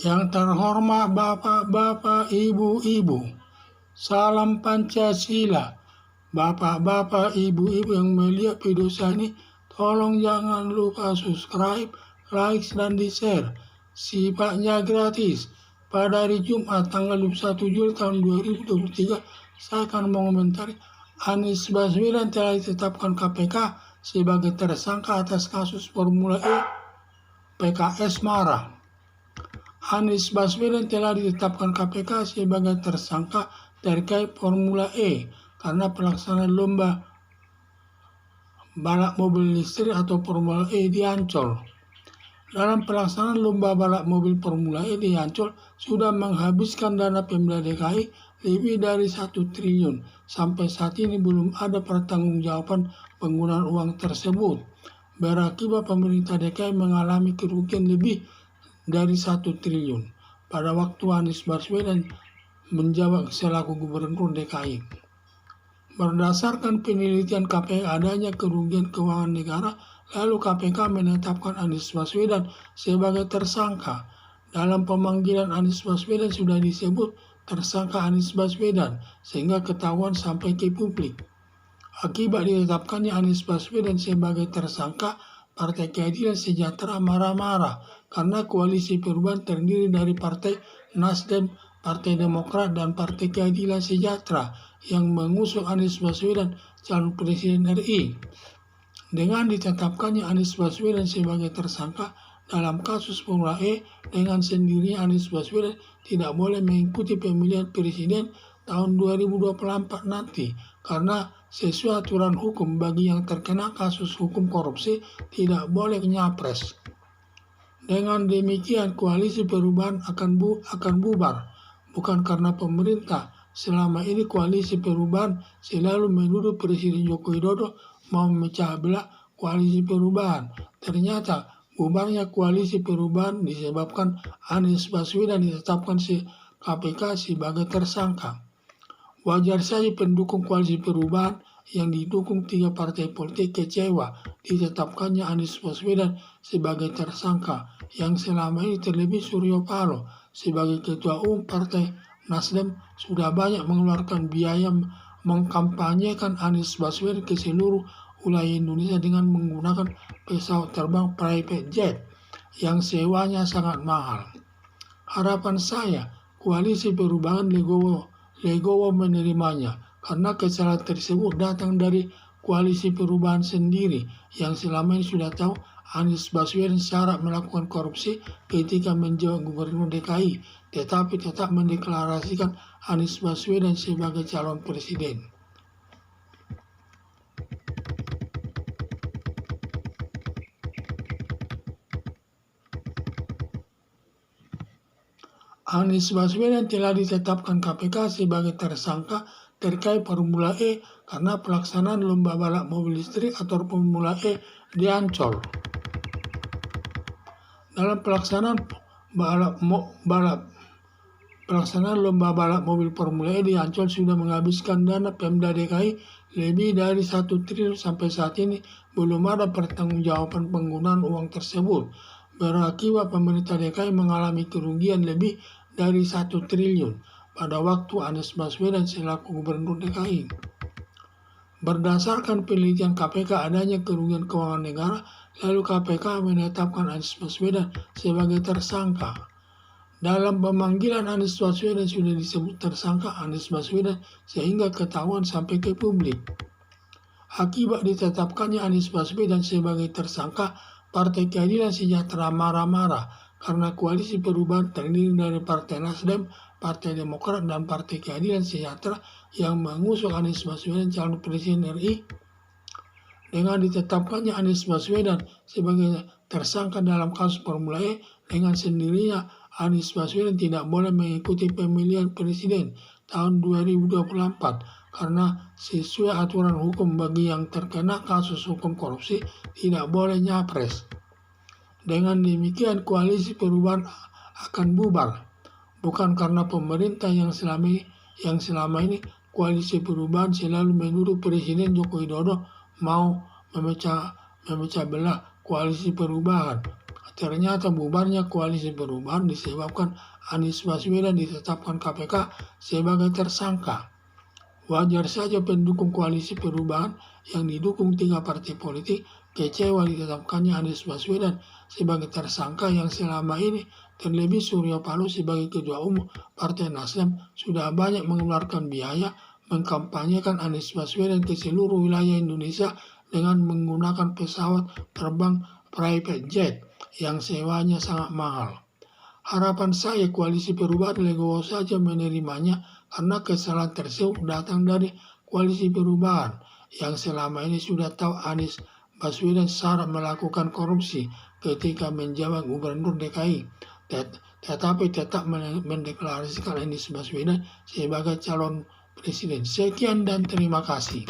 Yang terhormat Bapak-Bapak, Ibu-Ibu, salam Pancasila. Bapak-Bapak, Ibu-Ibu yang melihat video saya ini, tolong jangan lupa subscribe, like, dan di-share. Sifatnya gratis. Pada hari Jumat tanggal 21 Juli tahun 2023, saya akan mengomentari Anies Baswedan telah ditetapkan KPK sebagai tersangka atas kasus Formula E. PKS marah. Anies Baswedan telah ditetapkan KPK sebagai tersangka terkait Formula E karena pelaksanaan lomba balap mobil listrik atau Formula E di Ancol. Dalam pelaksanaan lomba balap mobil Formula E di Ancol sudah menghabiskan dana Pemda DKI lebih dari 1 triliun. Sampai saat ini belum ada pertanggungjawaban penggunaan uang tersebut. Berakibat pemerintah DKI mengalami kerugian lebih dari 1 triliun pada waktu Anies Baswedan menjabat selaku Gubernur DKI. Berdasarkan penelitian KPK adanya kerugian keuangan negara, lalu KPK menetapkan Anies Baswedan sebagai tersangka. Dalam pemanggilan Anies Baswedan sudah disebut tersangka Anies Baswedan sehingga ketahuan sampai ke publik. Akibat ditetapkannya Anies Baswedan sebagai tersangka, Partai Keadilan Sejahtera marah-marah karena koalisi perubahan terdiri dari Partai Nasdem, Partai Demokrat, dan Partai Keadilan Sejahtera yang mengusung Anies Baswedan calon Presiden RI. Dengan ditetapkannya Anies Baswedan sebagai tersangka dalam kasus Formula E, dengan sendirinya Anies Baswedan tidak boleh mengikuti pemilihan presiden tahun 2024 nanti karena sesuai aturan hukum bagi yang terkena kasus hukum korupsi tidak boleh nyapres. Dengan demikian koalisi perubahan akan bubar, bukan karena pemerintah. Selama ini koalisi perubahan selalu menuduh Presiden Joko Widodo mau memecah belah koalisi perubahan. Ternyata bubarnya koalisi perubahan disebabkan Anies Baswedan ditetapkan KPK sebagai tersangka. Wajar saja pendukung koalisi perubahan yang didukung 3 partai politik kecewa ditetapkannya Anies Baswedan sebagai tersangka, yang selama ini terlebih Suryo Paloh sebagai ketua umum Partai Nasdem sudah banyak mengeluarkan biaya mengkampanyekan Anies Baswedan ke seluruh wilayah Indonesia dengan menggunakan pesawat terbang private jet yang sewanya sangat mahal. Harapan saya koalisi perubahan legowo menerimanya karena kesalahan tersebut datang dari koalisi perubahan sendiri yang selama ini sudah tahu Anies Baswedan syarat melakukan korupsi ketika menjabat Gubernur DKI, tetapi tetap mendeklarasikan Anies Baswedan sebagai calon presiden. Anies Baswedan telah ditetapkan KPK sebagai tersangka terkait Formula E karena pelaksanaan lomba balap mobil listrik atau Formula E di Ancol. Dalam pelaksanaan lomba balap mobil Formula E di Ancol sudah menghabiskan dana Pemda DKI lebih dari 1 triliun. Sampai saat ini belum ada pertanggungjawaban penggunaan uang tersebut. Berakibat pemerintah DKI mengalami kerugian lebih dari 1 triliun pada waktu Anies Baswedan selaku Gubernur DKI. Berdasarkan penelitian KPK adanya kerugian keuangan negara, lalu KPK menetapkan Anies Baswedan sebagai tersangka. Dalam pemanggilan Anies Baswedan sudah disebut tersangka Anies Baswedan sehingga ketahuan sampai ke publik. Akibat ditetapkannya Anies Baswedan sebagai tersangka, Partai Keadilan Sejahtera marah-marah karena koalisi perubahan terdiri dari Partai Nasdem, Partai Demokrat, dan Partai Keadilan Sejahtera yang mengusung Anies Baswedan calon Presiden RI. Dengan ditetapkannya Anies Baswedan sebagai tersangka dalam kasus Formula E, dengan sendirinya Anies Baswedan tidak boleh mengikuti pemilihan presiden tahun 2024 karena sesuai aturan hukum bagi yang terkena kasus hukum korupsi tidak boleh nyapres. Dengan demikian koalisi perubahan akan bubar, bukan karena pemerintah yang selama ini koalisi perubahan selalu menuduh Presiden Joko Widodo mau memecah belah koalisi perubahan. Ternyata bubarnya koalisi perubahan disebabkan Anies Baswedan ditetapkan KPK sebagai tersangka. Wajar saja pendukung koalisi perubahan yang didukung 3 partai politik kecewa ditetapkannya Anies Baswedan sebagai tersangka yang selama ini, terlebih Surya Paloh sebagai Ketua Umum Partai Nasdem sudah banyak mengeluarkan biaya mengkampanyekan Anies Baswedan ke seluruh wilayah Indonesia dengan menggunakan pesawat terbang private jet yang sewanya sangat mahal. Harapan saya koalisi perubahan legowo saja menerimanya karena kesalahan tersebut datang dari koalisi perubahan yang selama ini sudah tahu Anies Baswedan syarat melakukan korupsi ketika menjabat gubernur DKI, tetapi tetap mendeklarasikan Anies Baswedan sebagai calon presiden. Sekian dan terima kasih.